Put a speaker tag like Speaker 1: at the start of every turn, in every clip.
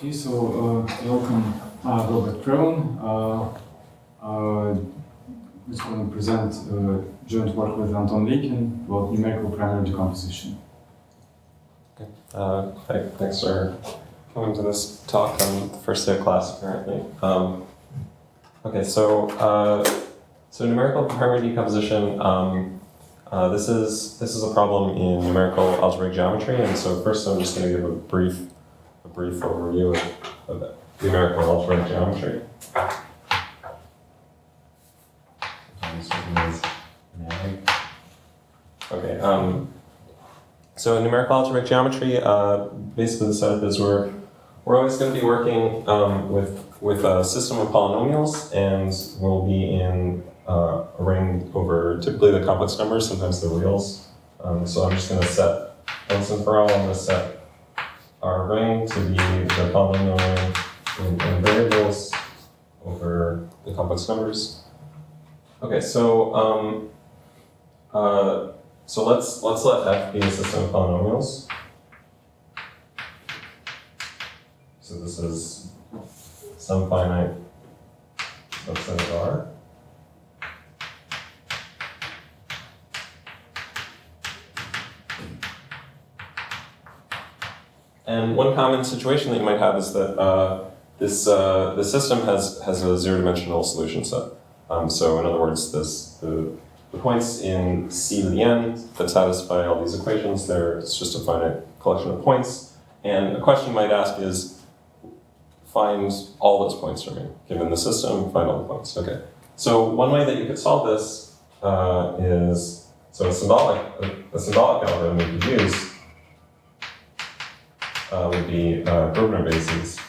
Speaker 1: Okay, so welcome Robert Krone, who's going to present joint work with Anton Leikin about numerical primary decomposition.
Speaker 2: Okay. Thanks for coming to this talk on the first day of class, apparently. So numerical primary decomposition. This is a problem in numerical algebraic geometry, and so first I'm just going to give a brief overview of numerical algebraic geometry. Okay. So in numerical algebraic geometry, basically the setup is we're always going to be working with a system of polynomials, and we'll be in a ring over typically the complex numbers, sometimes the reals. So I'm just going to set once and for all. I'm going to set our ring to be the polynomial ring in variables over the complex numbers. Okay, so let's let F be a system of polynomials. So this is some finite subset of R. And one common situation that you might have is that this system has a zero-dimensional solution set. So in other words, the points in C to the n that satisfy all these equations, it's just a finite collection of points. And a question you might ask is, find all those points for me. Given the system, find all the points. Okay. So one way that you could solve this is, so a symbolic algorithm we could use would be Grosvenor bases.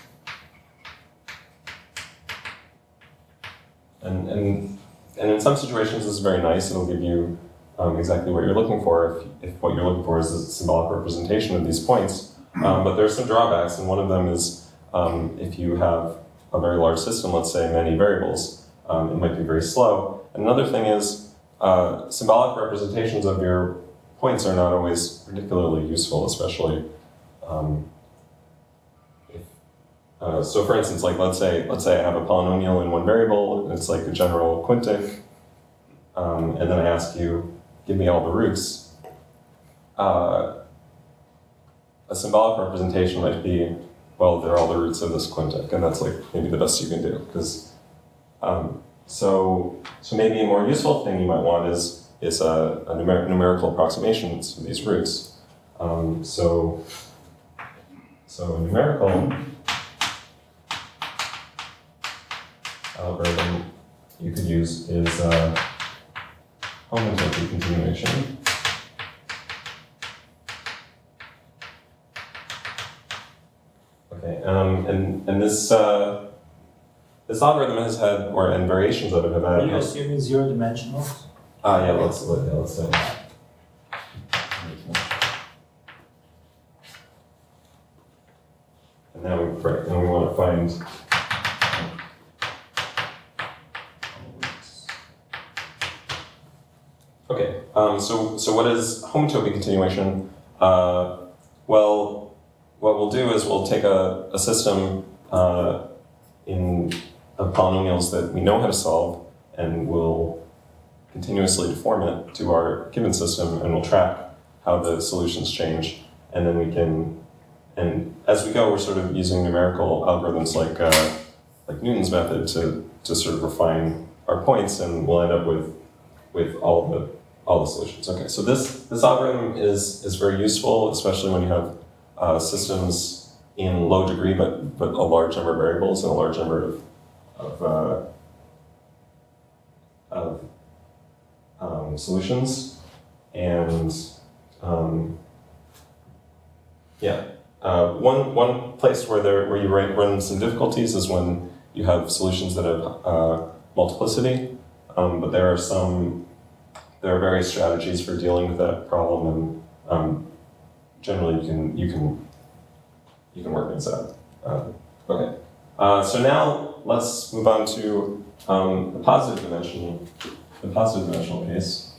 Speaker 2: And in some situations, this is very nice. It'll give you exactly what you're looking for if what you're looking for is a symbolic representation of these points. But there are some drawbacks, and one of them is if you have a very large system, let's say many variables, it might be very slow. And another thing is symbolic representations of your points are not always particularly useful, especially so for instance, like let's say I have a polynomial in one variable, and it's like a general quintic, and then I ask you, give me all the roots. A symbolic representation might be, well, they're all the roots of this quintic, and that's like maybe the best you can do. Because so maybe a more useful thing you might want is a numerical approximation to these roots. So a numerical algorithm you could use is homotopy continuation. Okay, and this algorithm has had, and variations of it have had.
Speaker 3: Are you assuming zero-dimensional?
Speaker 2: Yeah, let's say. And now we want to find. Okay, so what is homotopy continuation? Well, what we'll do is we'll take a system of polynomials that we know how to solve, and we'll continuously deform it to our given system, and we'll track how the solutions change, and then we can, and as we go, we're sort of using numerical algorithms like Newton's method to sort of refine our points, and we'll end up with all the solutions. Okay, so this algorithm is very useful, especially when you have systems in low degree, but a large number of variables and a large number of solutions. And one place where you run some difficulties is when you have solutions that have multiplicity, but there are various strategies for dealing with that problem, and generally you can work things out. Okay, so now let's move on to the positive dimensional case.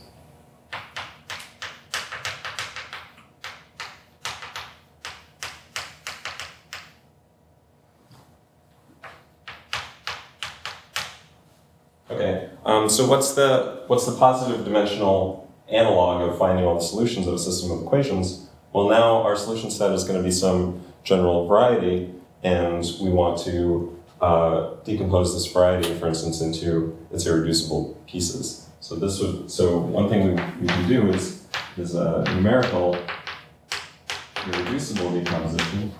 Speaker 2: Okay, so what's the positive dimensional analog of finding all the solutions of a system of equations? Well, now our solution set is going to be some general variety, and we want to decompose this variety, for instance, into its irreducible pieces. So one thing we can do is a numerical irreducible decomposition.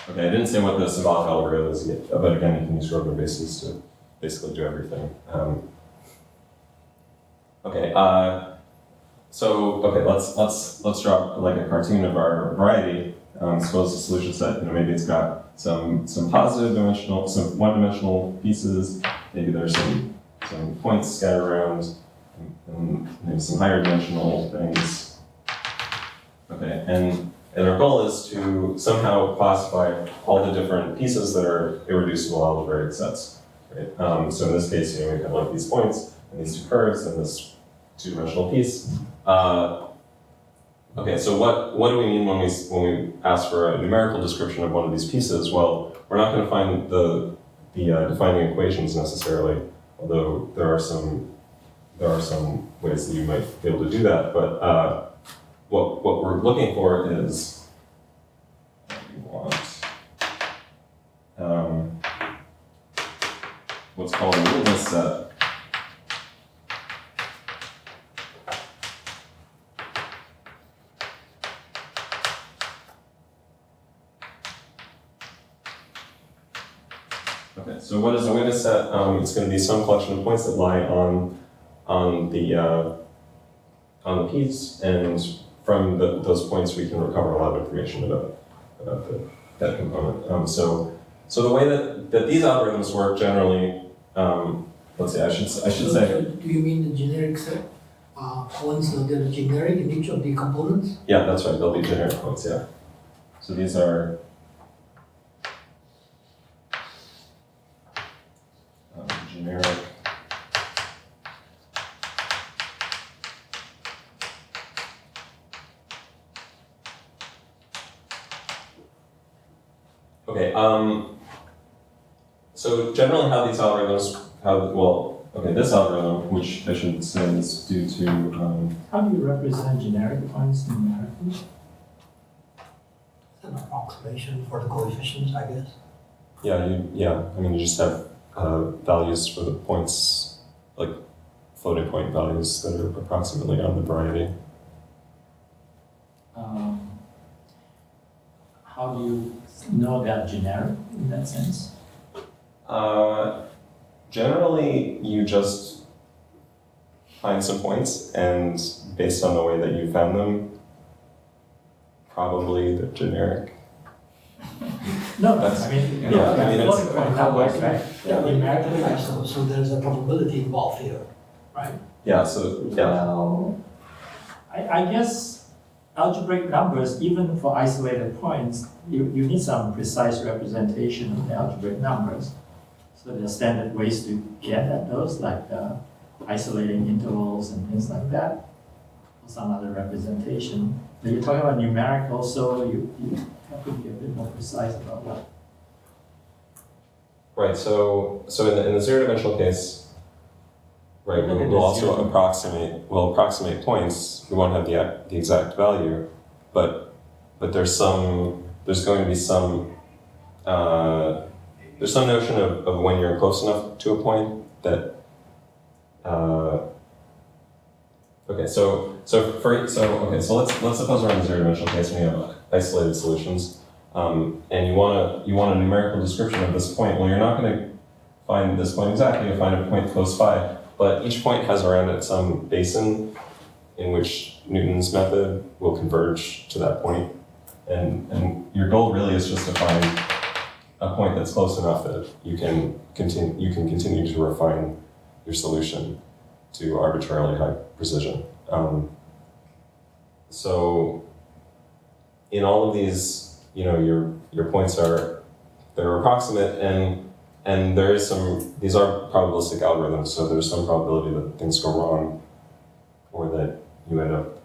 Speaker 2: Okay, I didn't say what the symbolic algorithm is yet, but again, you can use Grosvenor bases to basically do everything. Let's drop like a cartoon of our variety. Suppose the solution set, maybe it's got some positive dimensional, some one-dimensional pieces. Maybe there's some points scattered around, and maybe some higher dimensional things. Okay, and our goal is to somehow classify all the different pieces that are irreducible algebraic sets. Right? So in this case, we have like these points and these two curves and this two-dimensional piece. Okay, so what do we mean when we ask for a numerical description of one of these pieces? Well, we're not going to find the defining equations necessarily, although there are some ways that you might be able to do that. But what we're looking for is we want what's called a witness set. Okay, so what is a witness set? It's going to be some collection of points that lie on the piece, and from those points we can recover a lot of information about that component. So the way that these algorithms work generally, let's see, I should say.
Speaker 4: Do you mean the generic set? Points that are generic in each of the components?
Speaker 2: Yeah, that's right. They'll be generic points. Yeah. So these are. Generic. Okay. So generally, how these algorithms, this algorithm, which I should say is due to.
Speaker 3: How do you represent generic points numerically?
Speaker 4: An approximation for the coefficients, I guess.
Speaker 2: Yeah. I mean, you just have values for the points, like floating point values that are approximately on the variety.
Speaker 3: How do you know they're generic in that sense?
Speaker 2: Generally, you just find some points, and based on the way that you found them, probably they're generic.
Speaker 3: No, I mean, floating point numbers, right?
Speaker 4: Yeah,
Speaker 3: Numerically.
Speaker 4: right, so there's a probability involved here, right?
Speaker 2: Yeah. So yeah.
Speaker 3: Well, I guess algebraic numbers, even for isolated points, you need some precise representation of the algebraic numbers. So there are standard ways to get at those, like isolating intervals and things like that, or some other representation. But you're talking about numerical, so you have to be a bit more precise about what.
Speaker 2: Right. So in the zero-dimensional case, right, we'll also approximate points. We won't have the exact value, but there's going to be some notion of when you're close enough to a point that. Let's suppose we're in the zero-dimensional case and we have isolated solutions, and you want a numerical description of this point. Well, you're not going to find this point exactly. You'll find a point close by, but each point has around it some basin in which Newton's method will converge to that point, and your goal really is just to find a point that's close enough that you can continue to refine your solution to arbitrarily high precision. So in all of these, your points they're approximate, and there is these are probabilistic algorithms, so there's some probability that things go wrong, or that you end up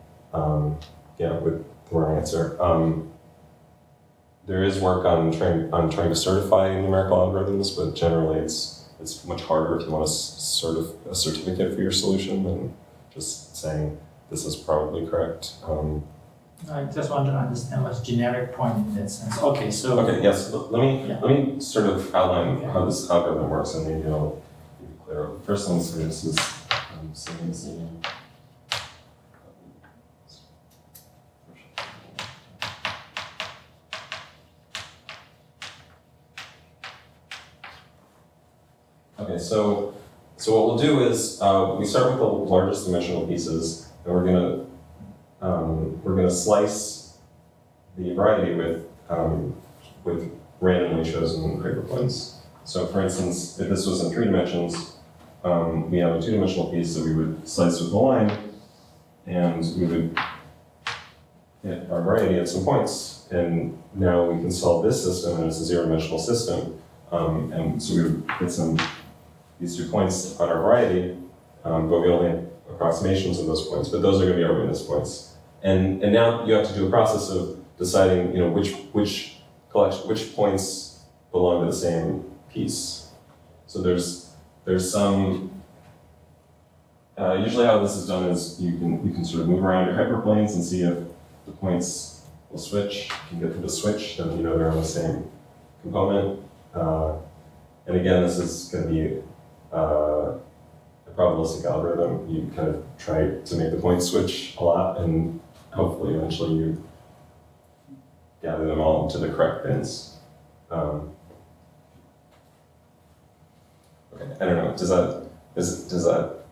Speaker 2: with the wrong answer. there is work on trying to certify numerical algorithms, but generally it's much harder if you want a certificate for your solution than just saying this is probably correct.
Speaker 3: I just want to understand what's generic point in that sense. Okay, so.
Speaker 2: Okay, yes. Let me sort of outline how this algorithm works, and maybe I'll be clear. The first one, so this is CNC. Okay, so what we'll do is we start with the largest dimensional pieces, and we're gonna slice the variety with randomly chosen hyperpoints. So, for instance, if this was in 3 dimensions, we have a 2-dimensional piece that we would slice with a line, and we would hit our variety at some points. And now we can solve this system, and it's a 0-dimensional system. And so we would hit these 2 points on our variety, but we only have approximations of those points, but those are going to be our witness points. And now you have to do a process of deciding, which points belong to the same piece. So there's some. Usually, how this is done is you can sort of move around your hyperplanes and see if the points will switch. If you get them to switch, then they're on the same component. And again, this is going to be a probabilistic algorithm. You kind of try to make the points switch a lot, and hopefully eventually you gather them all into the correct bins. Okay, I don't know. Does that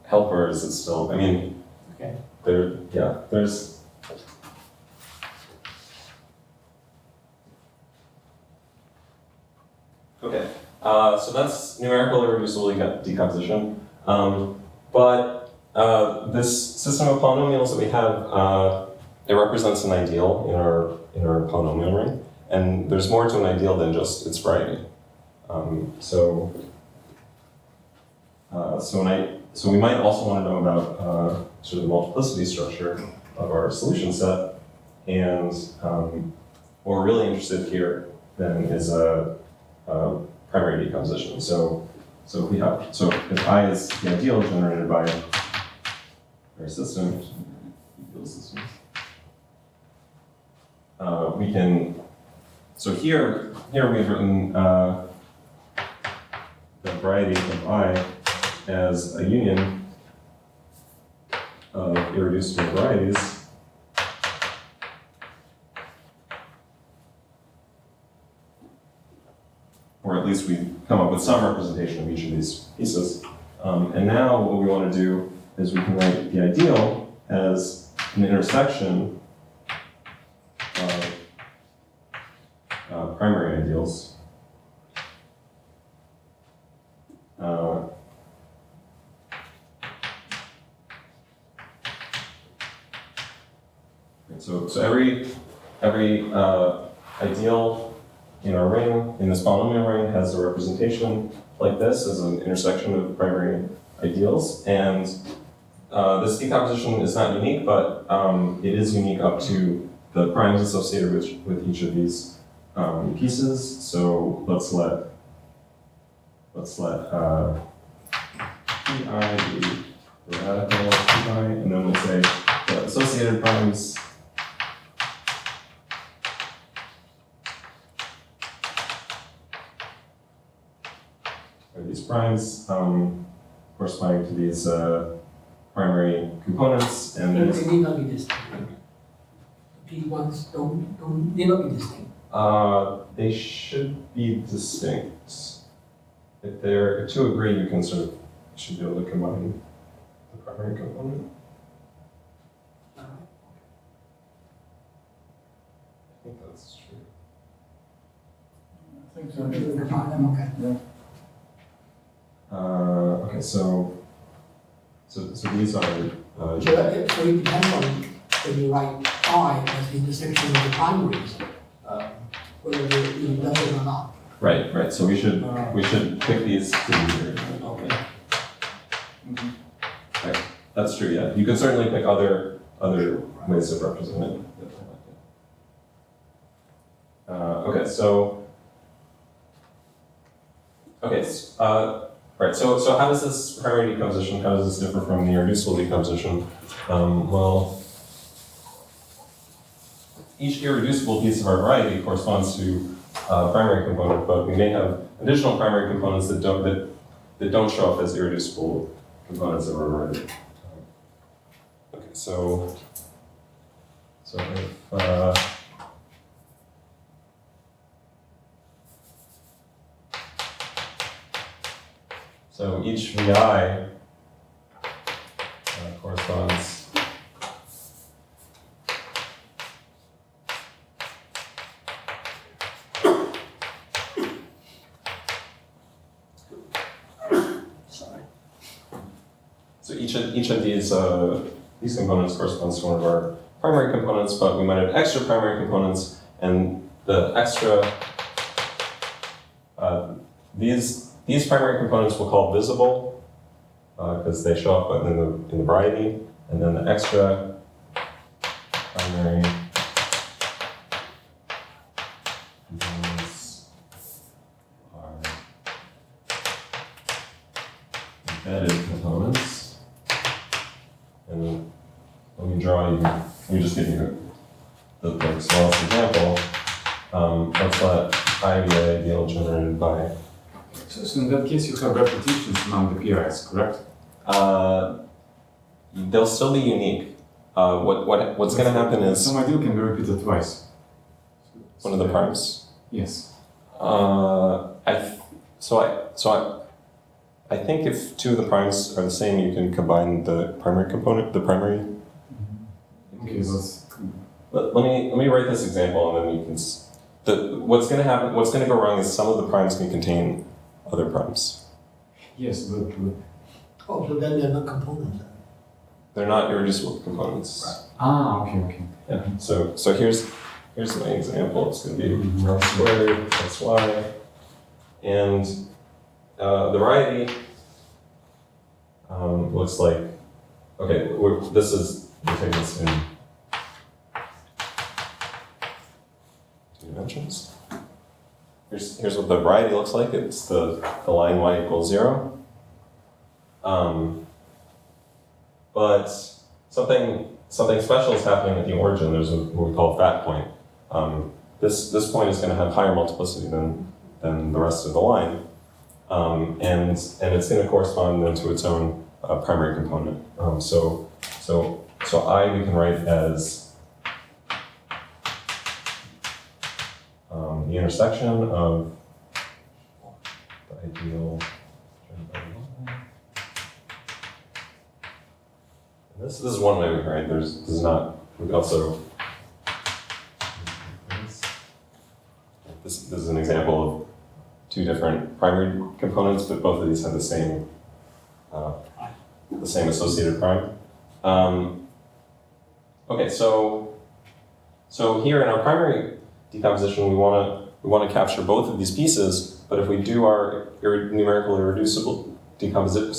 Speaker 2: help, or is it still? I mean,
Speaker 3: okay.
Speaker 2: There's. Okay, so that's numerical irreducible decomposition. But this system of polynomials that we have, it represents an ideal in our polynomial ring, and there's more to an ideal than just its variety. So we might also want to know about sort of the multiplicity structure of our solution set, and what we're really interested here then is a primary decomposition. So if I is the ideal generated by our system, we can. So here we've written the variety of I as a union of irreducible varieties. Or at least we've come up with some representation of each of these pieces. And now what we want to do is we can write the ideal as an intersection of primary ideals. So every ideal in our ring, in this polynomial ring, has a representation like this as an intersection of primary ideals. And this decomposition is not unique, but it is unique up to the primes associated with each of these pieces. So let's let Pi be the radical of Pi, and then we'll say the associated primes are these primes corresponding to these primary components, and
Speaker 4: They need not be distinct. P1s need not be distinct.
Speaker 2: they should be distinct. If they're to agree, you should be able to combine the primary component. I think that's true.
Speaker 5: I think so.
Speaker 4: Combine them, okay.
Speaker 5: Yeah.
Speaker 2: Okay, so these are.
Speaker 4: So it depends on when you write I as the intersection of the primaries, whether you does it or not.
Speaker 2: Right. So we should pick these two here.
Speaker 4: Okay.
Speaker 2: Right. That's true. Yeah, you could certainly pick other ways of representing it. Okay, so right. So how does this primary decomposition? How does this differ from the irreducible decomposition? Well, each irreducible piece of our variety corresponds to a primary component, but we may have additional primary components that don't show up as irreducible components of our variety. Okay, so if so each VI corresponds
Speaker 3: Sorry.
Speaker 2: so each of these components corresponds to one of our primary components, but we might have extra primary components, and the extra these primary components we'll call visible because they show up in the variety, and then the extra primary components are embedded components. And let me draw you. Let me just give you the smallest example. Let's let I be an ideal generated by.
Speaker 1: So in that case, you have repetitions among the PIs, correct?
Speaker 2: They'll still be unique. What's going to happen is
Speaker 1: Some ideal can be repeated twice.
Speaker 2: one of the primes.
Speaker 1: Yes.
Speaker 2: I think if two of the primes are the same, you can combine the primary component, the primary.
Speaker 1: Okay, that's
Speaker 2: Let me write this example, and then you can. What's going to happen? What's going to go wrong is some of the primes can contain other primes.
Speaker 1: yes, but
Speaker 4: Oh, so then they're not components then?
Speaker 2: They're not irreducible components.
Speaker 1: okay.
Speaker 2: Yeah. So here's my example. It's going to be y squared plus y, and the variety looks like we're taking this in two dimensions. Here's what the variety looks like. It's the line y equals 0. But something special is happening at the origin. There's what we call a fat point. This point is going to have higher multiplicity than the rest of the line, and it's going to correspond then to its own primary component. So I we can write as the intersection of the ideal. This is one way we can write. This is not. We could also. This is an example of two different primary components, but both of these have the same associated prime. Okay, so here in our primary decomposition, we want to capture both of these pieces, but if we do our numerical irreducible decomposition,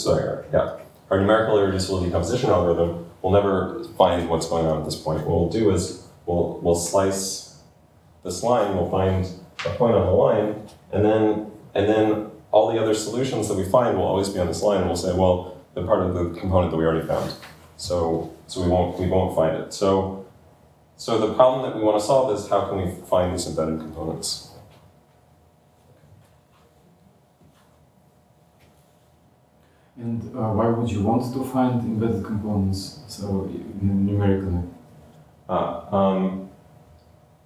Speaker 2: our numerical irreducible decomposition algorithm, we'll never find what's going on at this point. What we'll do is we'll slice this line, we'll find a point on the line, and then all the other solutions that we find will always be on this line, and we'll say, well, they're part of the component that we already found. So we won't find it. So the problem that we want to solve is how can we find these embedded components?
Speaker 1: And why would you want to find embedded components so numerically?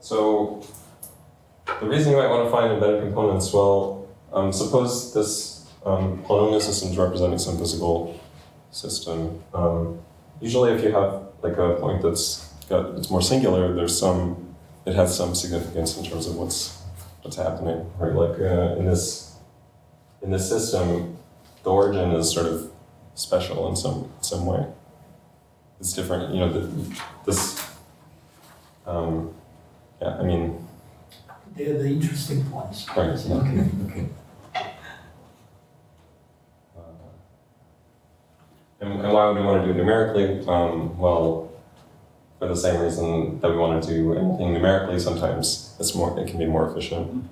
Speaker 2: So the reason you might want to find embedded components, well, suppose this polynomial system is representing some physical system. Usually, if you have like a point it's more singular, it has some significance in terms of what's happening, right? Like in this system, the origin is sort of special in some way. It's different,
Speaker 4: They're the interesting points.
Speaker 2: Right.
Speaker 1: Okay.
Speaker 2: And why would we want to do it numerically? for the same reason that we want to do anything numerically, sometimes it can be more efficient.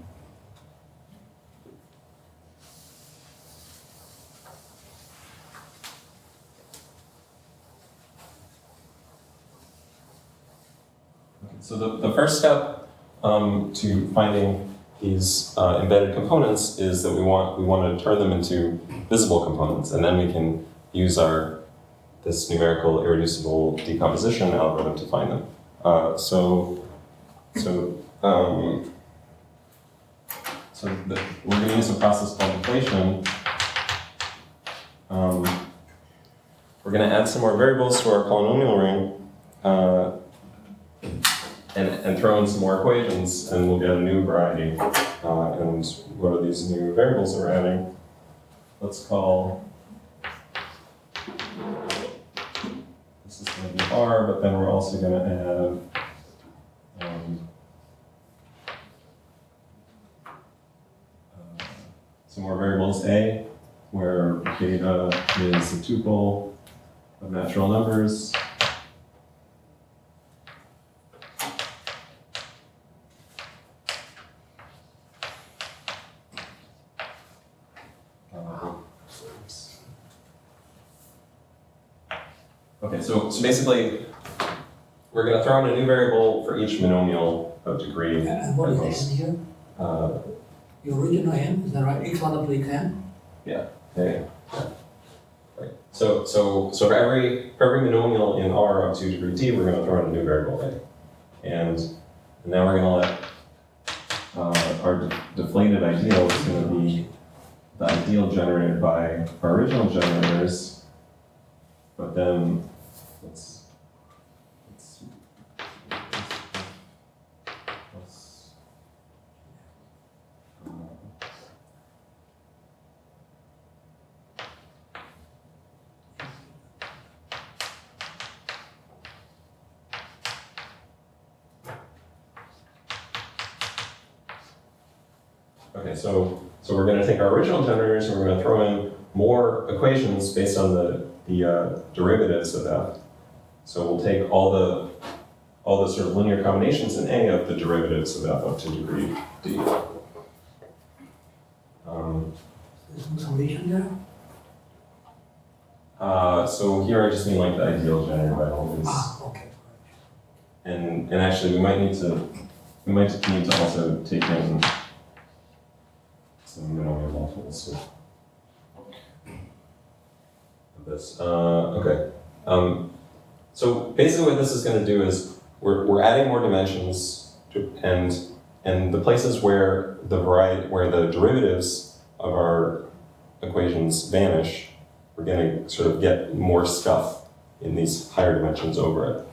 Speaker 2: So the first step to finding these embedded components is that we want to turn them into visible components, and then we can use this numerical irreducible decomposition algorithm to find them. We're going to use a process called deflation. We're going to add some more variables to our polynomial ring. And throw in some more equations, and we'll get a new variety. And what are these new variables that we're adding? Let's call this is going to be R, but then we're also going to add some more variables A, where beta is a tuple of natural numbers. Okay, so basically, we're going to throw in a new variable for each monomial of degree.
Speaker 4: And what is the n here? The original n, is that right? x1 up to xn?
Speaker 2: Yeah. Right. So for every monomial in R up to degree t, we're going to throw in a new variable a, and now we're going to let our deflated ideal is going to be the ideal generated by our original generators, but then let's okay, so we're going to take our original generators and we're going to throw in more equations based on the derivatives of f. So we'll take all the sort of linear combinations in A of the derivatives of f up to degree d.
Speaker 4: There's some summation there?
Speaker 2: So here I just mean like the ideal generated by all these.
Speaker 4: Okay.
Speaker 2: And actually we might need to also take in some monomial multiples of this. Okay. So basically what this is going to do is we're adding more dimensions and the places where the derivatives of our equations vanish, we're going to sort of get more stuff in these higher dimensions over it.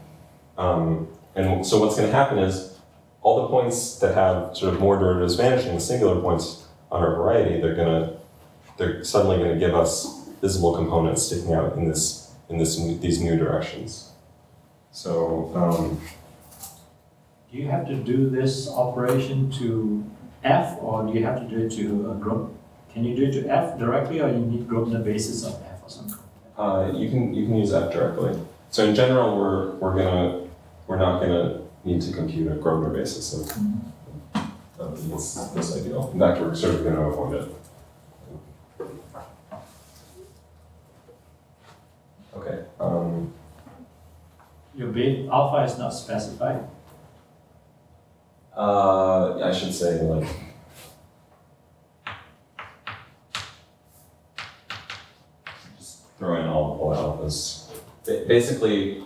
Speaker 2: And so what's going to happen is all the points that have sort of more derivatives vanishing, the singular points on our variety, they're suddenly going to give us visible components sticking out in these new directions. So
Speaker 3: do you have to do this operation to f, or do you have to do it to group? Can you do it to f directly, or you need group the basis of f or something?
Speaker 2: You can use f directly. So in general, we're not gonna need to compute a Grosvenor basis of this ideal. In fact, we're sort of going to avoid it. Okay.
Speaker 3: Your beta alpha is not specified.
Speaker 2: I should say like. Just throw in all alphas. Basically,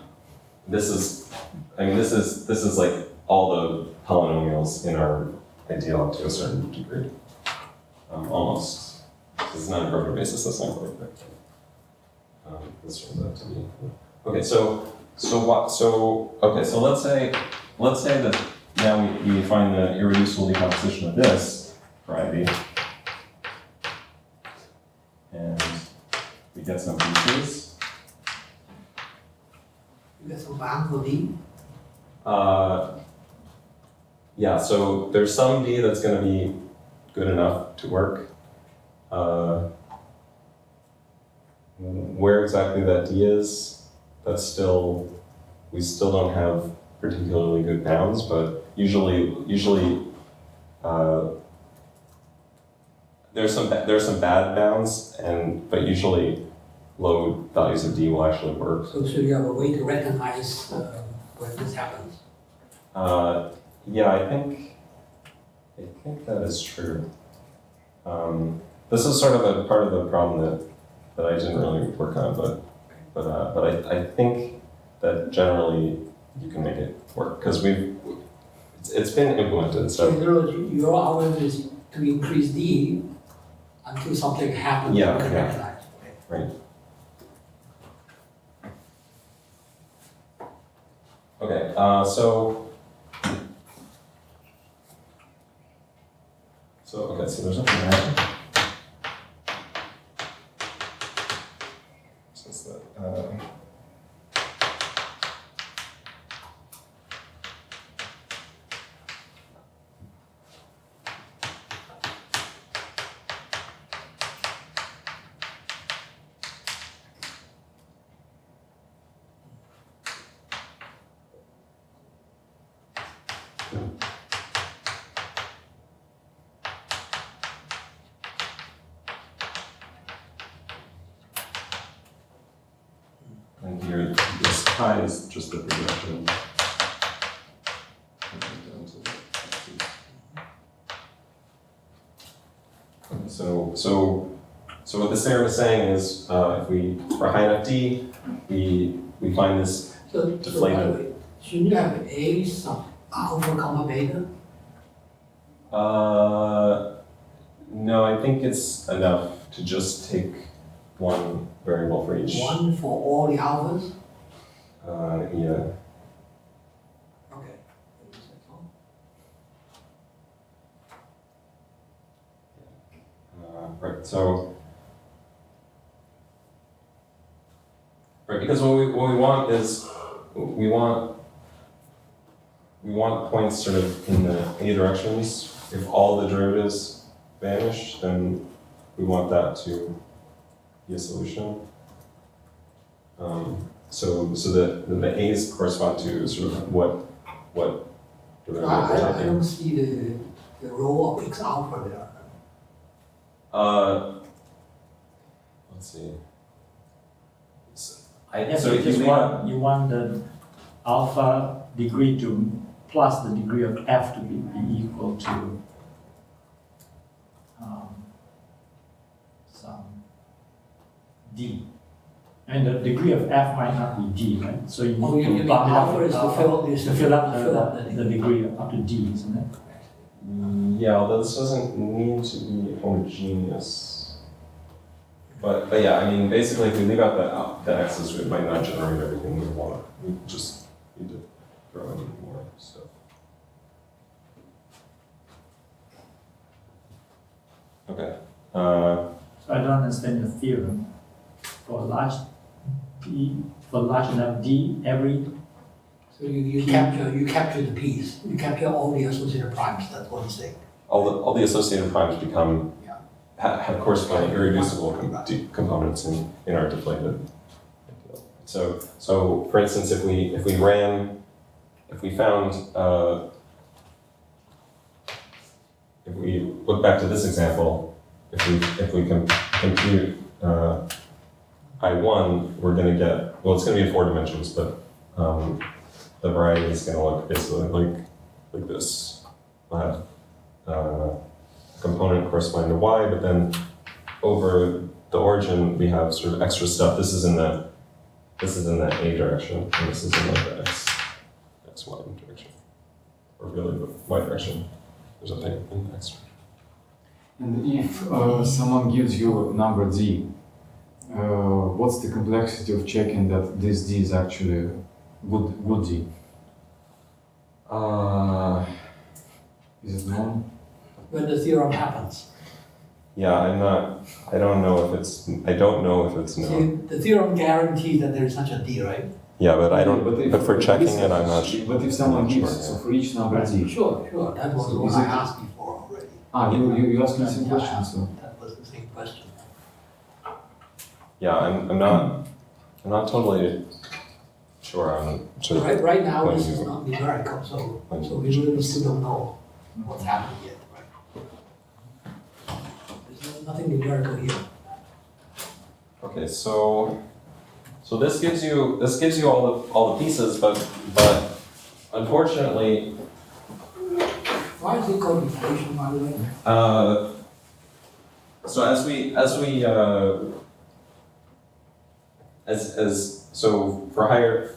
Speaker 2: this is like all the polynomials in our ideal up to a certain degree. Almost. This is not a Grosvenor basis, that's not quite correct. This turns out to be. Okay, so let's say that now we find the irreducible decomposition of this variety. And we get some pieces.
Speaker 4: You get some bang for D?
Speaker 2: Yeah, so there's some D that's going to be good enough to work. Where exactly that D is, that's still we still don't have particularly good bounds, but usually there's some bad bounds, but usually low values of D will actually work.
Speaker 4: So you have a way to recognize when this happens?
Speaker 2: Yeah, I think that is true. This is sort of a part of the problem that I didn't really work on, but I think that generally you can make it work because it's been implemented.
Speaker 4: So in other words, your algorithm is to increase D until something happens you can recognize.
Speaker 2: Right. Okay, so there's nothing happening. Since that, and here, this pi is just the projection. So what this theorem is saying is, if for high enough D, we find this deflated.
Speaker 4: Shouldn't you have A sub alpha comma beta?
Speaker 2: No, I think it's enough to just take one variable for each.
Speaker 4: One for all the alphas?
Speaker 2: Yeah.
Speaker 4: Okay.
Speaker 2: Right. So. Right, because what we want is we want points sort of in the A directions. If all the derivatives vanish, then we want that to be a solution. So that the A's correspond to sort of what derivative
Speaker 4: I
Speaker 2: we're taking.
Speaker 4: don't see the role of X alpha there.
Speaker 2: Let's see.
Speaker 3: I guess
Speaker 2: So
Speaker 3: you
Speaker 2: if
Speaker 3: just
Speaker 2: you
Speaker 3: you want the alpha degree to plus the degree of f to be equal to some d. And the degree of f might not be d, right? So you
Speaker 4: Oh,
Speaker 3: need
Speaker 4: you
Speaker 3: to
Speaker 4: mean
Speaker 3: bump it
Speaker 4: alpha
Speaker 3: up
Speaker 4: is to fill up
Speaker 3: the degree up to d, isn't it?
Speaker 2: Yeah, although this doesn't need to be homogeneous. But yeah, I mean, basically, if we leave out the x's, we might not generate everything we want. We just need to throw in more stuff. Okay.
Speaker 3: So I don't understand your theorem. For large enough d, every
Speaker 4: So you capture the p's. You capture all the associated primes. That's what it's saying.
Speaker 2: All the associated primes become have corresponding irreducible components in our deflated ideal. So for instance, if we look back to this example, if we compute I1, we're going to get, well, it's going to be in 4 dimensions, but the variety is going to look basically like this. We'll have component corresponding to y, but then over the origin we have sort of extra stuff. This is in the a direction, and this is in the xy direction, or really the y direction. There's a thing in the x direction.
Speaker 1: And if someone gives you a number d, what's the complexity of checking that this d is actually good d? Is it known?
Speaker 4: When the theorem happens.
Speaker 2: Yeah, I don't know if it's known.
Speaker 4: See, the theorem guarantees that there is such a d, right?
Speaker 2: Yeah, but I don't. But for checking
Speaker 1: this-
Speaker 2: it, I'm not sure.
Speaker 1: But if someone
Speaker 2: I'm not
Speaker 1: gives,
Speaker 2: sure,
Speaker 1: so for each number d.
Speaker 4: Sure. That was
Speaker 1: So
Speaker 4: what
Speaker 1: is
Speaker 4: I
Speaker 1: it-
Speaker 4: asked before already.
Speaker 1: You asked me the same
Speaker 4: Yeah,
Speaker 1: question, so.
Speaker 4: That was the same question.
Speaker 2: Yeah, I'm not totally Sure.
Speaker 4: Right now,
Speaker 2: when
Speaker 4: this
Speaker 2: you-
Speaker 4: is not numerical, so
Speaker 2: when
Speaker 4: we really still don't know what's happening yet, right? There's nothing numerical here.
Speaker 2: Okay, so this gives you all the pieces, but unfortunately,
Speaker 4: Why is it called inflation, by the way?
Speaker 2: so so for higher,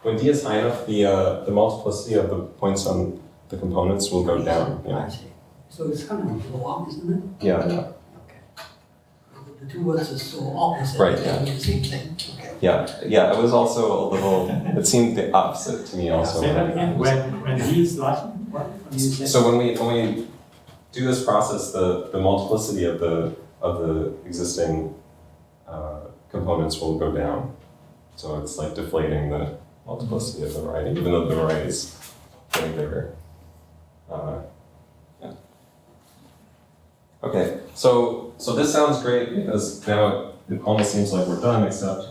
Speaker 2: when d is high enough, the multiplicity of the points on the components will go down.
Speaker 4: I
Speaker 2: Yeah.
Speaker 4: see. So it's kind of blow up, isn't it?
Speaker 2: Yeah.
Speaker 4: Okay. The two words are so opposite,
Speaker 2: Right,
Speaker 4: they
Speaker 2: yeah.
Speaker 4: mean the same thing. Okay.
Speaker 2: Yeah. It was also a little. It seemed the opposite to me also.
Speaker 3: Say that again, when D is large, what do you say?
Speaker 2: So when we do this process, the multiplicity of the existing components will go down. So it's like deflating the multiplicity of the variety, even though the variety is getting bigger. Yeah. Okay, so this sounds great because now it almost seems like we're done, except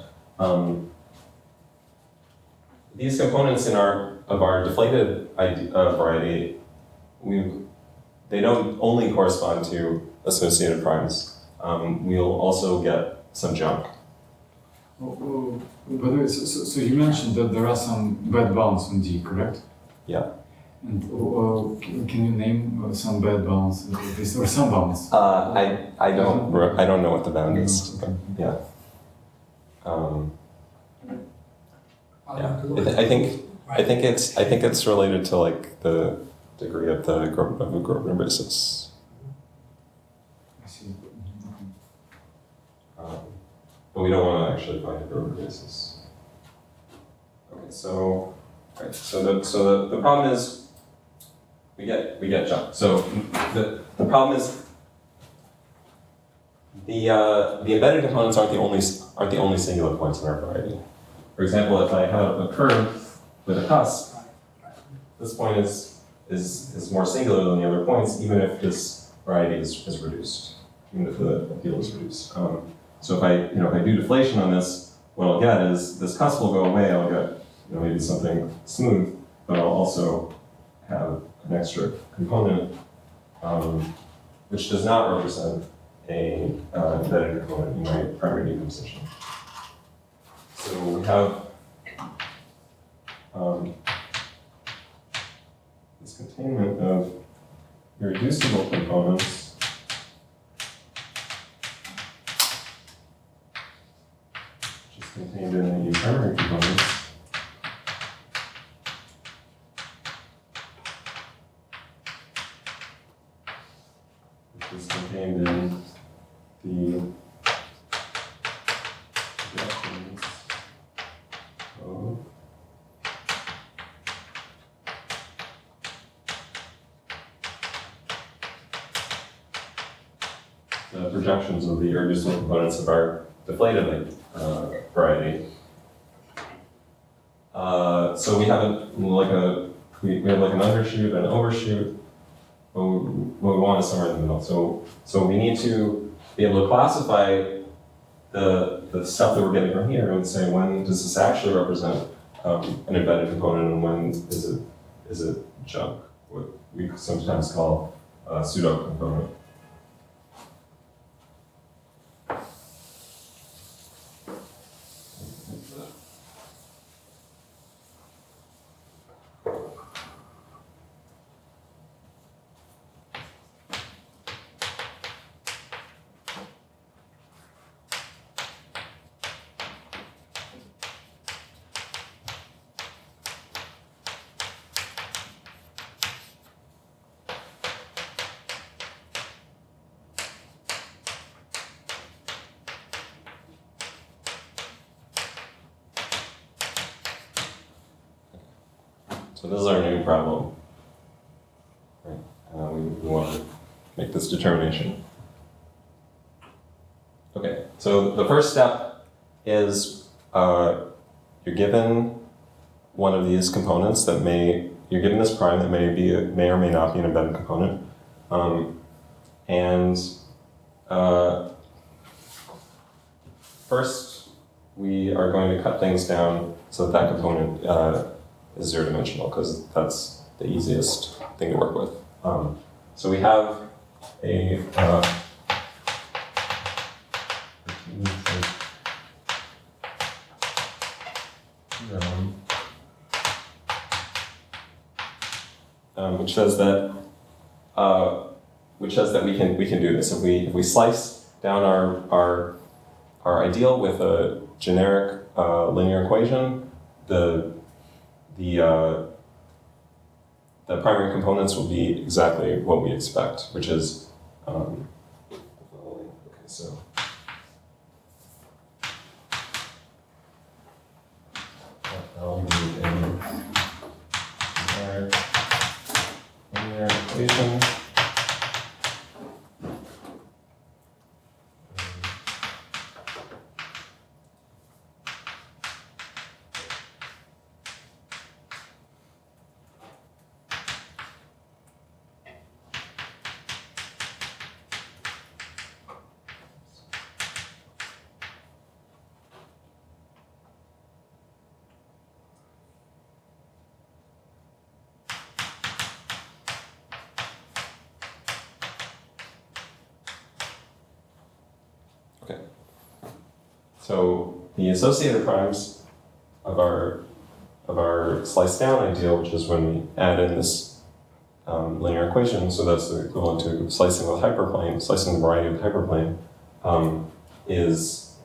Speaker 2: these components of our deflated variety, they don't only correspond to associated primes. We'll also get some junk.
Speaker 1: By the way, so you mentioned that there are some bad bounds on D, correct?
Speaker 2: Yeah.
Speaker 1: And can you name some bad bounds, or some bounds?
Speaker 2: I don't know what the bound is.
Speaker 1: Okay.
Speaker 2: Yeah.
Speaker 4: I'll
Speaker 2: Yeah.
Speaker 4: have to look
Speaker 2: I
Speaker 4: at
Speaker 2: think
Speaker 4: it.
Speaker 2: I think it's related to like the degree of the Grosvenor basis.
Speaker 1: I see.
Speaker 2: But we don't want to actually find a Grosvenor basis. Okay, so the problem is we get junk. So the problem is the embedded components aren't the only singular points in our variety. For example, if I have a curve with a cusp, this point is more singular than the other points, even if this variety is reduced, even if the field is reduced. So if I do deflation on this, what I'll get is this cusp will go away. I'll get maybe something smooth, but I'll also have an extra component, which does not represent a embedded component in my primary decomposition. So we have this containment of irreducible components which is contained in the primary components. Which is contained in the projections of the projections of the irreducible components of our deflated variety. So we have we have like an undershoot and an overshoot. What we want is somewhere in the middle. So we need to be able to classify the stuff that we're getting from here and say when does this actually represent an embedded component and when is it junk, what we sometimes call a pseudo component. So this is our new problem. Right. We want to make this determination. Okay, so the first step is you're given one of these components that you're given this prime that may or may not be an embedded component. First, we are going to cut things down so that component is zero-dimensional, because that's the easiest thing to work with. So we have a which says that we can do this if we slice down our ideal with a generic linear equation. The primary components will be exactly what we expect, which is okay. So I'll need a linear equation. Okay. So the associated primes of our sliced down ideal, which is when we add in this linear equation, so that's the equivalent to slicing with hyperplane, slicing the variety with hyperplane, is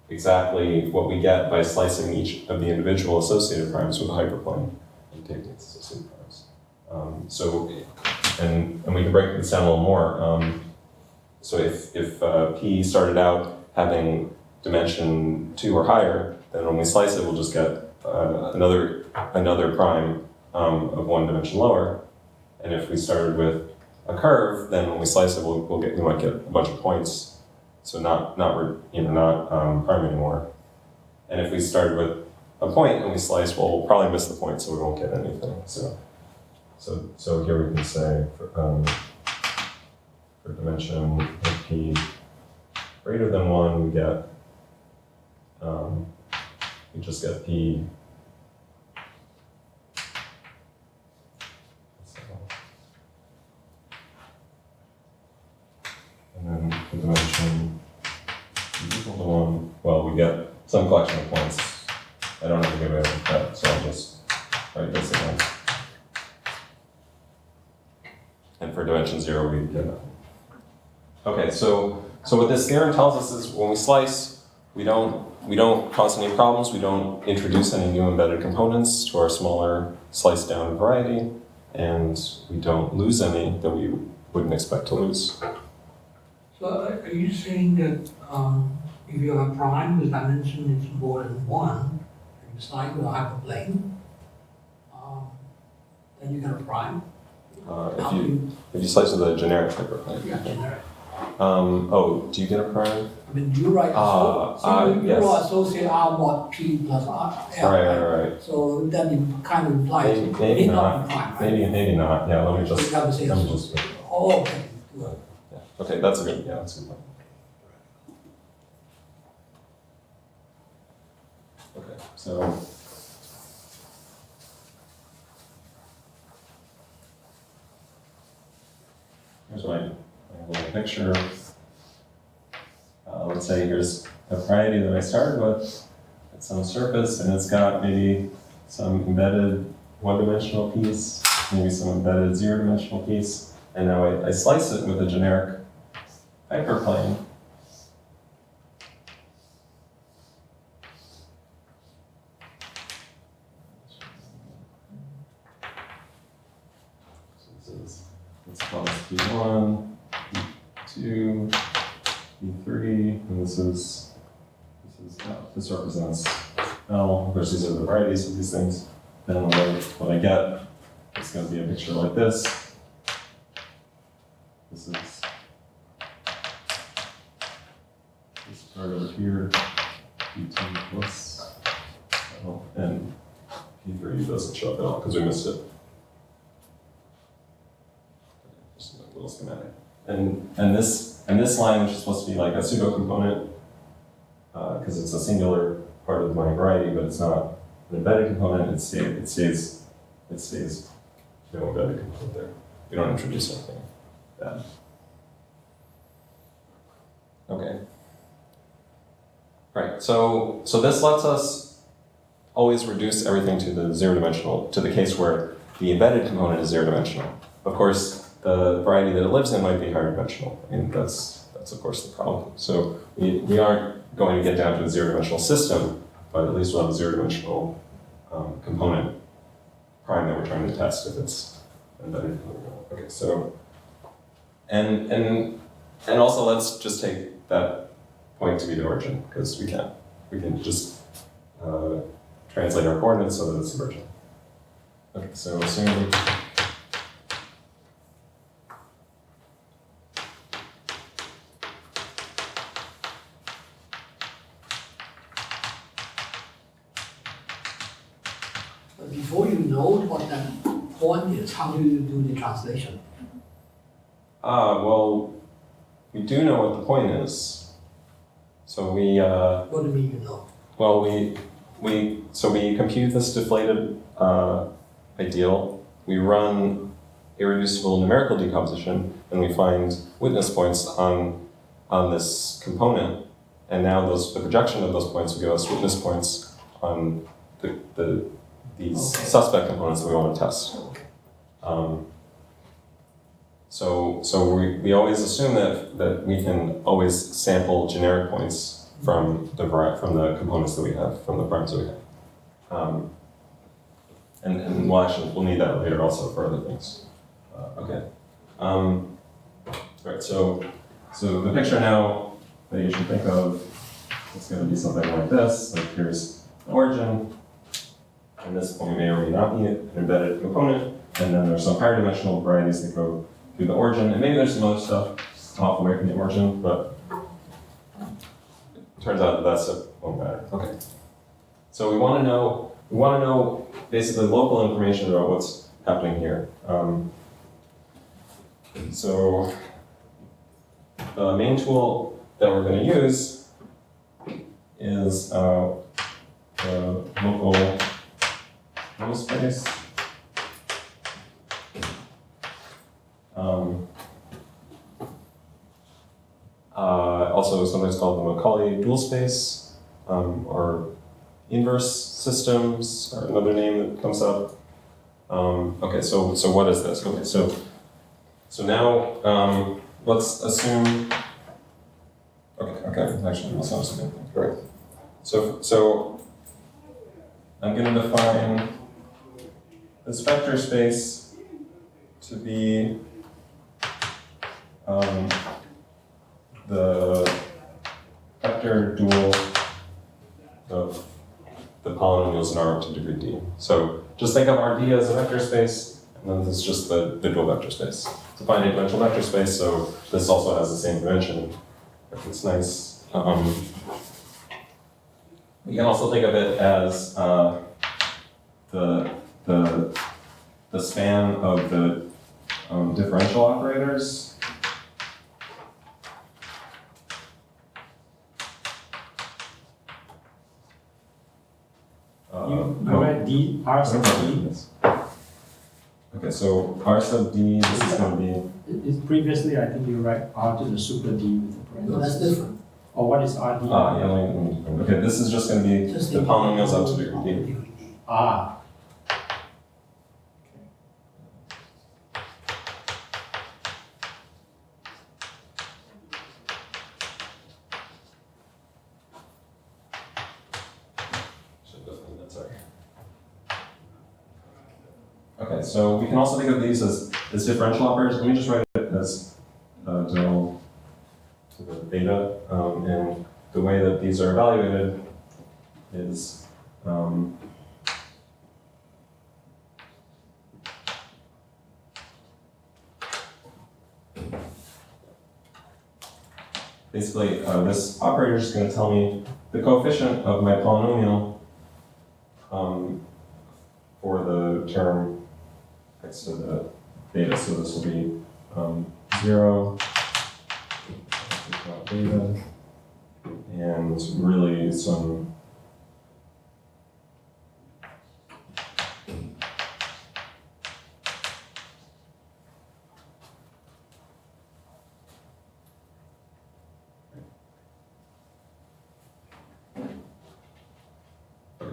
Speaker 2: exactly what we get by slicing each of the individual associated primes with a hyperplane and taking its associated primes. And we can break this down a little more. So if P started out having dimension 2 or higher, then when we slice it, we'll just get another prime of 1 dimension lower. And if we started with a curve, then when we slice it, we might get a bunch of points. So not prime anymore. And if we started with a point and we slice, well, we'll probably miss the point, so we won't get anything. So here we can say for dimension of P greater than 1, we just get P. And then for dimension equal to 1, well, we get some collection of points. I don't have to give it a cut, so I'll just write this again. And for dimension 0, we get nothing. Okay, so what this theorem tells us is when we slice, we don't cause any problems. We don't introduce any new embedded components to our smaller sliced down variety, and we don't lose any that we wouldn't expect to lose.
Speaker 4: So are you saying that if you have a prime whose dimension is more than 1, and you slice with a hyperplane, then you get a prime?
Speaker 2: If you slice with a generic hyperplane.
Speaker 4: Yeah, generic.
Speaker 2: Do you get a prime?
Speaker 4: I mean, you write
Speaker 2: yes.
Speaker 4: associate R mod P plus R.
Speaker 2: Right.
Speaker 4: So that kind of implies
Speaker 2: Maybe
Speaker 4: it's
Speaker 2: not.
Speaker 4: a prime, right?
Speaker 2: Maybe not. Yeah, let me just.
Speaker 4: So you have to say associate. Oh, okay. Good.
Speaker 2: Yeah. Okay, that's a good point. Okay, so. Here's my little picture. Let's say here's a variety that I started with at some surface, and it's got maybe some embedded one-dimensional piece, maybe some embedded zero-dimensional piece, and now I slice it with a generic hyperplane. Let's call this P1, P2, P3, and this represents L. Of course, these are the varieties of these things. Then what I get is going to be a picture like this. This is this part over here, P2 plus L, and P3 doesn't show up at all because we missed it. Little schematic, and this line, which is supposed to be like a pseudo component, because it's a singular part of my variety, but it's not an embedded component, it stays no embedded component there. We don't introduce anything bad. Okay. Right. So this lets us always reduce everything to the zero-dimensional, to the case where the embedded component is zero-dimensional. Of course, the variety that it lives in might be higher dimensional. I mean, that's of course the problem. So we aren't going to get down to a zero-dimensional system, but at least we'll have a zero-dimensional component prime that we're trying to test if it's embedded. Okay, so and also let's just take that point to be the origin, because we can just translate our coordinates so that it's the origin. Okay, so assuming
Speaker 4: But before you know what that point is, how do you do the translation?
Speaker 2: well, we do know what the point is. So we
Speaker 4: What do you mean you know?
Speaker 2: well we compute this deflated ideal. We run irreducible numerical decomposition, and we find witness points on this component. And now the projection of those points will give us witness points on these suspect components that we want to test. So we always assume that we can always sample generic points from the components that we have, from the primes that we have. And we'll need that later also for other things. Okay. Right, so the picture now that you should think of is going to be something like this. Like here's the origin, and this point may or may not be an embedded component, and then there's some higher dimensional varieties that go through the origin, and maybe there's some other stuff off away from the origin, but it turns out that stuff won't matter. Okay. So we want to know basically local information about what's happening here. So the main tool that we're going to use is the local null space. Also sometimes called the Macaulay dual space, or inverse systems, or another name that comes up. Okay, so what is this? Okay, so now let's assume. Okay. Actually, that's not a good thing. Right. So I'm going to define this vector space to be the vector dual of the polynomials in R to degree d. So just think of Rd as a vector space, and then this is just the dual vector space. It's a finite dimensional vector space, so this also has the same dimension. It's nice. You can also think of it as the span of the differential operators.
Speaker 3: You write D, R sub D.
Speaker 2: Okay, so R sub D, this is going to be.
Speaker 3: Previously, I think you write R to the super D with the
Speaker 4: No,
Speaker 3: parentheses.
Speaker 4: that's different.
Speaker 3: Or what is RD?
Speaker 2: Okay, this is just going to be
Speaker 4: Just
Speaker 2: the polynomials up to degree d.
Speaker 3: Ah.
Speaker 2: Okay, so we can also think of these as differential operators. Let me just write it as del to the beta, and the way that these are evaluated is basically this operator is going to tell me the coefficient of my polynomial for the term next to the beta. So this will be 0, beta, and really some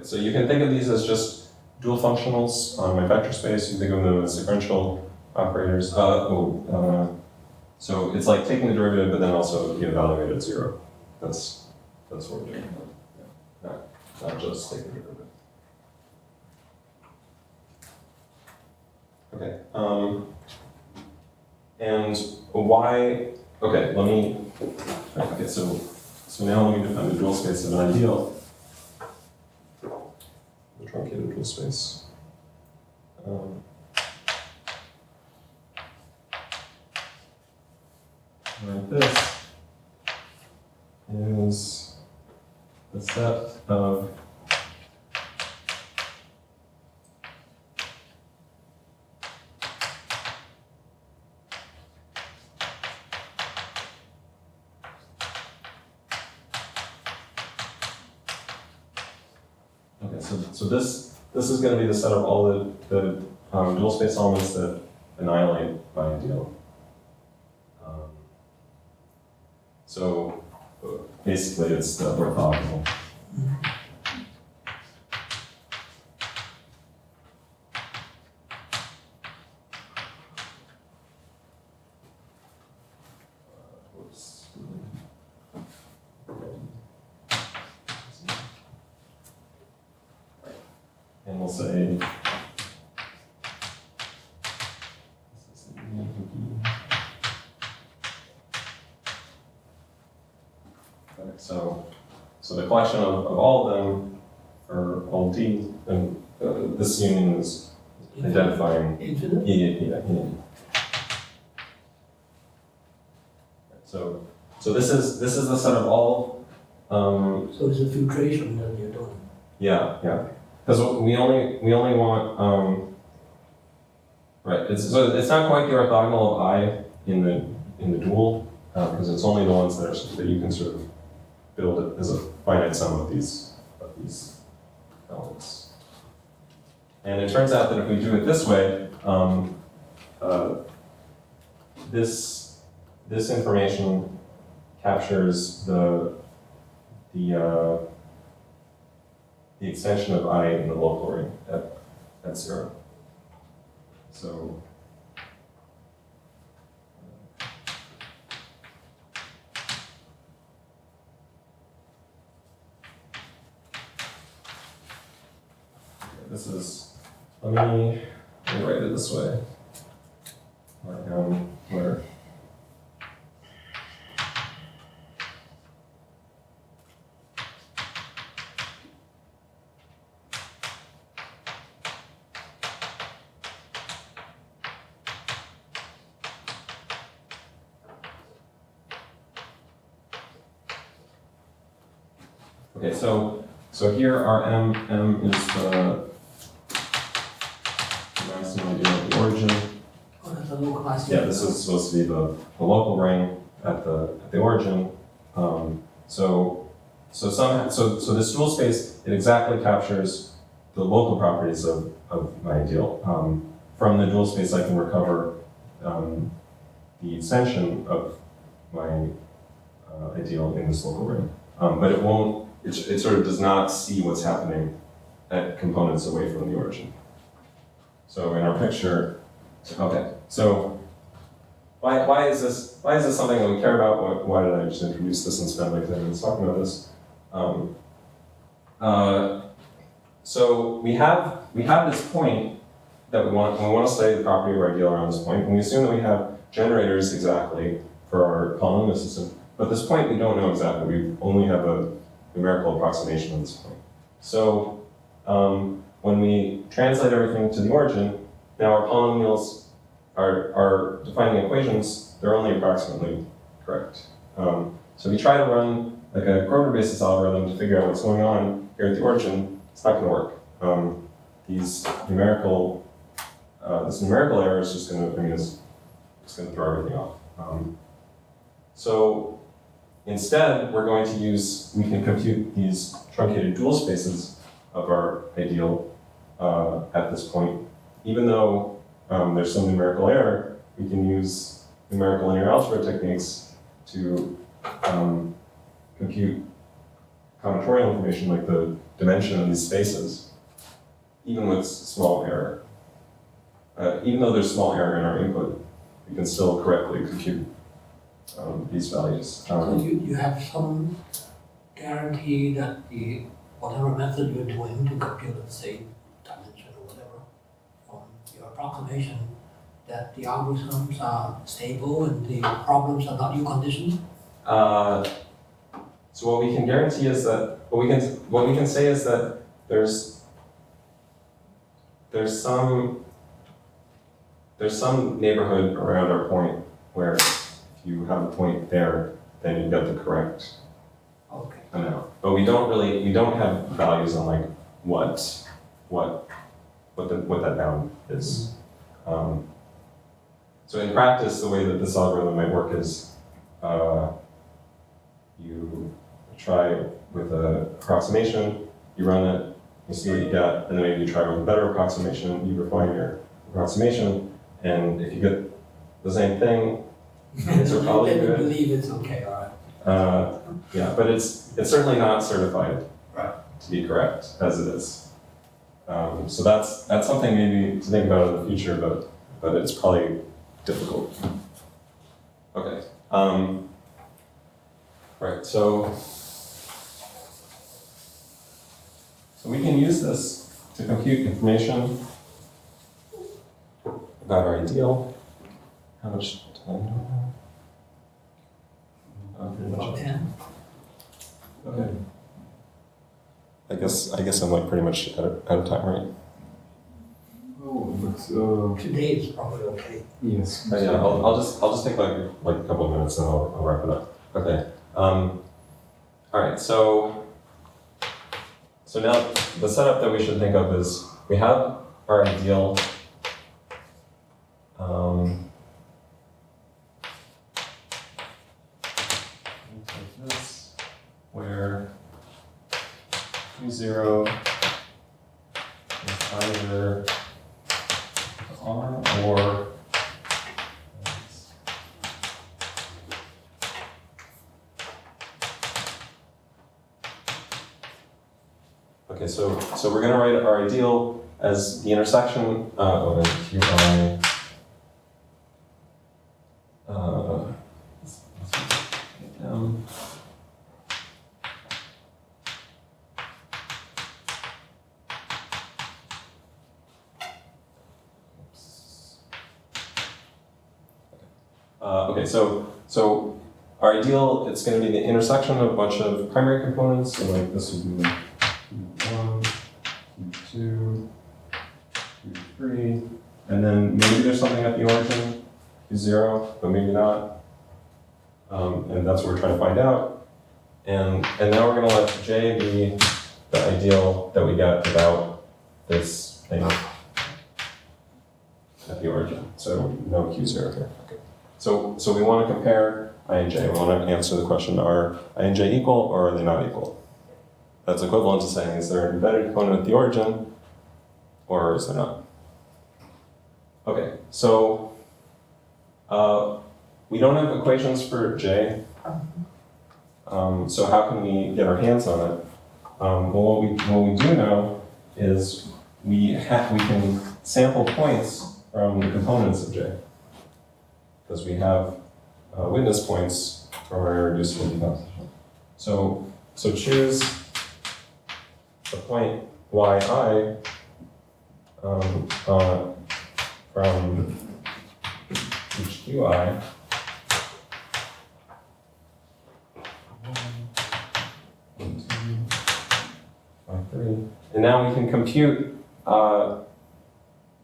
Speaker 2: Okay, so you can think of these as just dual functionals on my vector space. You think of them as differential operators. So it's like taking the derivative, but then also being evaluated at 0. That's what we're doing. Yeah. Not just taking the derivative. Okay. And why? Okay. Okay. So now let me define the dual space of an ideal. The truncated dual space. Like this is the set of so this is going to be the set of all the dual space elements that annihilate my ideal. So basically, it's the orthogonal. And we'll say so the collection of all of them for all D, and this union is identifying
Speaker 4: infinite.
Speaker 2: Yeah. So this is the set of all.
Speaker 4: So it's a filtration that you're doing.
Speaker 2: Yeah. Because we only want right. It's not quite the orthogonal of I in the dual because it's only the ones that you can sort of build it as a finite sum of these elements. And it turns out that if we do it this way, this information captures the extension of I in the local ring at 0. So this is, let me write it this way. Where okay, so here our M is the maximum ideal at the origin.
Speaker 4: Oh, that's a localized.
Speaker 2: Yeah, this is supposed to be the local ring at the origin. So this dual space, it exactly captures the local properties of my ideal. From the dual space, I can recover the extension of my ideal in this local ring, but it won't. It sort of does not see what's happening at components away from the origin. So in our picture, okay. So why is this something that we care about? Why did I just introduce this and spend like 10 minutes talking about this? So we have this point that we want to study the property of our ideal around this point, and we assume that we have generators exactly for our polynomial system. But this point we don't know exactly. We only have a numerical approximation of this point. So when we translate everything to the origin, now our polynomials are defining equations. They're only approximately correct. So if you try to run like a Krone basis algorithm to figure out what's going on here at the origin, it's not going to work. This numerical error is just going to, it's going to throw everything off. So instead, we're going to we can compute these truncated dual spaces of our ideal at this point. Even though there's some numerical error, we can use numerical linear algebra techniques to compute combinatorial information, like the dimension of these spaces, even with small error. Even though there's small error in our input, we can still correctly compute these values.
Speaker 4: So you have some guarantee that whatever method you're doing to compute, let's say, dimension or whatever, from your approximation, that the algorithms are stable and the problems are not new conditions?
Speaker 2: So what we can guarantee is that what we can say is that there's some neighborhood around our point where if you have a point there, then you get the correct amount. But we don't have values on like what that bound is. So in practice, the way that this algorithm might work is you try with an approximation, you run it, you see what you get, and then maybe you try with a better approximation, you refine your approximation, and if you get the same thing, it's probably
Speaker 4: Then you
Speaker 2: good.
Speaker 4: believe it's okay, all right?
Speaker 2: Yeah, but it's certainly not certified to be correct as it is. So that's something maybe to think about in the future, but it's probably difficult. Okay. Right. So we can use this to compute information about our ideal. How much time do we have? Pretty
Speaker 4: About
Speaker 2: much.
Speaker 4: 10.
Speaker 2: Okay. I guess I'm like pretty much out of time, right?
Speaker 1: Oh, but
Speaker 4: Today is probably okay.
Speaker 1: yes.
Speaker 2: Yeah, I'll just take like a couple of minutes and I'll wrap it up. Okay. All right. So now the setup that we should think of is we have our ideal. Like this, where Q0 is either R or okay, so we're going to write our ideal as the intersection of QI. Okay, so our ideal, it's going to be the intersection of a bunch of primary components. So like this would be Q1, Q2, Q3, and then maybe there's something at the origin, Q0, but maybe not. And that's what we're trying to find out. And now we're going to let J be the ideal that we get without this thing at the origin. So no Q0 here. Okay. So we want to compare I and J. We want to answer the question, are I and J equal or are they not equal? That's equivalent to saying, is there an embedded component at the origin or is there not? Okay, so we don't have equations for J. So how can we get our hands on it? Well, what we do know is we can sample points from the components of J. Because we have witness points from our irreducible decomposition. So choose the point yi from each qi. 1, 2, 3. And now we can compute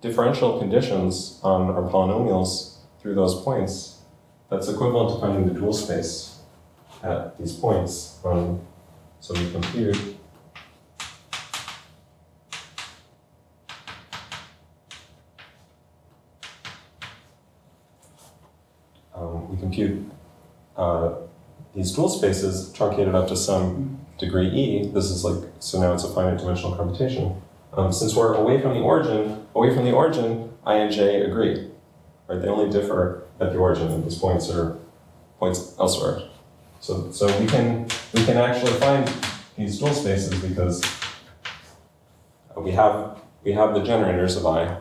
Speaker 2: differential conditions on our polynomials through those points. That's equivalent to finding the dual space at these points. So we compute these dual spaces truncated up to some degree e. This is like, so now it's a finite dimensional computation. Since we're away from the origin, I and J agree. Right? They only differ at the origin, and these points are points elsewhere. So we can actually find these dual spaces because we have the generators of I.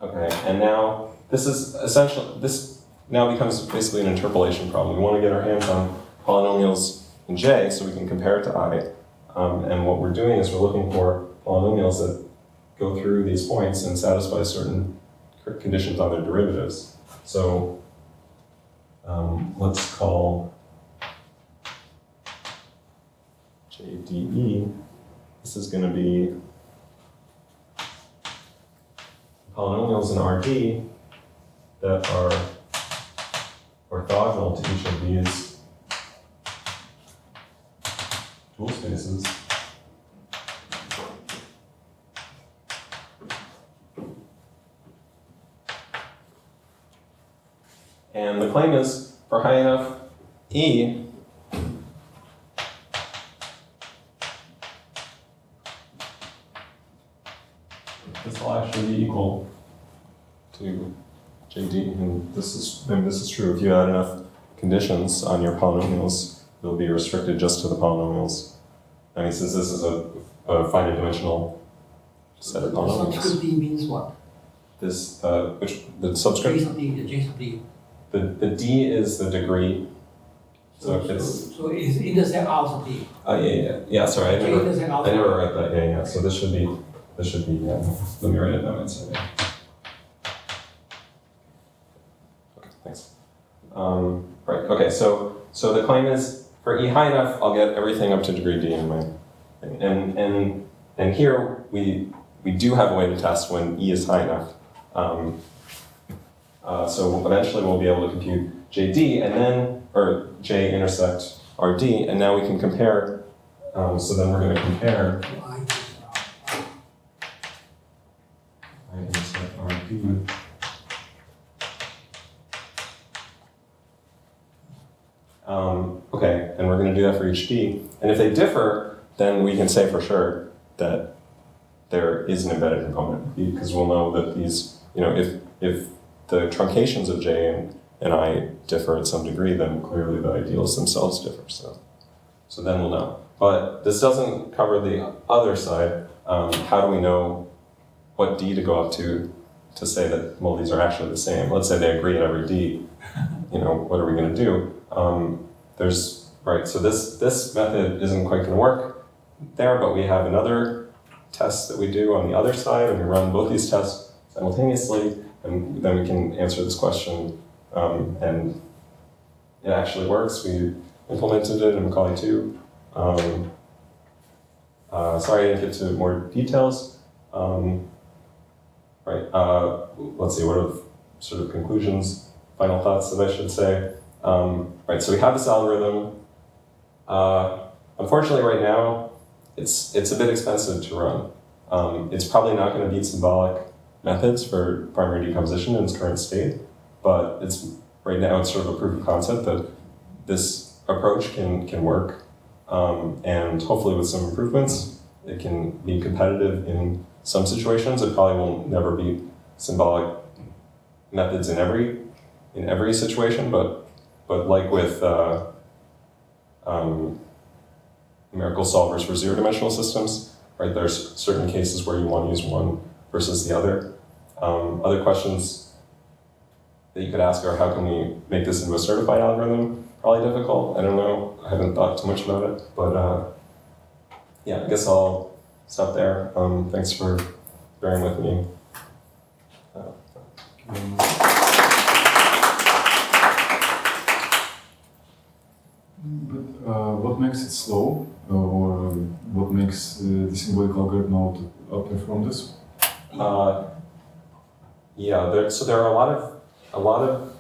Speaker 2: Okay, and now this is essentially, this now becomes basically an interpolation problem. We want to get our hands on polynomials in J so we can compare it to I. And what we're doing is we're looking for polynomials that go through these points and satisfy certain conditions on their derivatives. So let's call JDE, this is going to be polynomials in RD that are orthogonal to each of these dual spaces. And the claim is for high enough E, this will actually be equal to JD, and this is true. If you add enough conditions on your polynomials, they'll be restricted just to the polynomials. I mean, since this is a finite dimensional set of polynomials.
Speaker 4: Subscript D means what?
Speaker 2: This, the subscript?
Speaker 4: J sub D, the J sub D.
Speaker 2: The D is the degree. So
Speaker 4: it's intersect R sub D.
Speaker 2: Yeah. Sorry, I
Speaker 4: J intersect R sub D.
Speaker 2: never write that. Yeah. So this should be. Let me write it down inside. Okay, thanks. Right. Okay. So the claim is for E high enough, I'll get everything up to degree D in my thing. And here we do have a way to test when E is high enough. So eventually we'll be able to compute JD and then, or J intersect RD, and now we can compare. So then we're going to compare I intersect RD. Okay, and we're going to do that for each D. And if they differ, then we can say for sure that there is an embedded component, because we'll know that these, if the truncations of J and I differ at some degree, then clearly the ideals themselves differ. So then we'll know. But this doesn't cover the other side. How do we know what D to go up to say that, well, these are actually the same? Let's say they agree at every D. What are we going to do? So this method isn't quite going to work there, but we have another test that we do on the other side, and we run both these tests simultaneously, and then we can answer this question. And it actually works. We implemented it in Macaulay 2. Sorry I didn't get to more details. Let's see, what are sort of conclusions, final thoughts that I should say. So we have this algorithm. Unfortunately, right now, it's a bit expensive to run. It's probably not going to beat symbolic methods for primary decomposition in its current state, but right now it's sort of a proof of concept that this approach can work, and hopefully with some improvements, it can be competitive in some situations. It probably will never beat symbolic methods in every situation, but like with numerical solvers for zero-dimensional systems, right? There's certain cases where you want to use one versus the other. Other questions that you could ask are, how can we make this into a certified algorithm? Probably difficult. I don't know. I haven't thought too much about it, but yeah, I guess I'll stop there. Thanks for bearing with me.
Speaker 1: But what makes it slow, or what makes the symbolic algorithm outperform this?
Speaker 2: So there are a lot of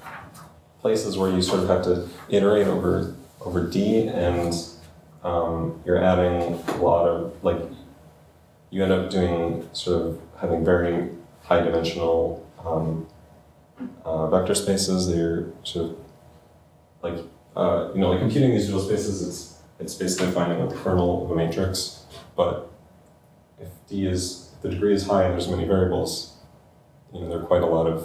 Speaker 2: places where you sort of have to iterate over D, and you're adding a lot of, you end up doing sort of having very high dimensional vector spaces that you're sort of like computing these dual spaces. It's basically finding the kernel of a matrix, but if the degree is high and there's many variables, there are quite a lot of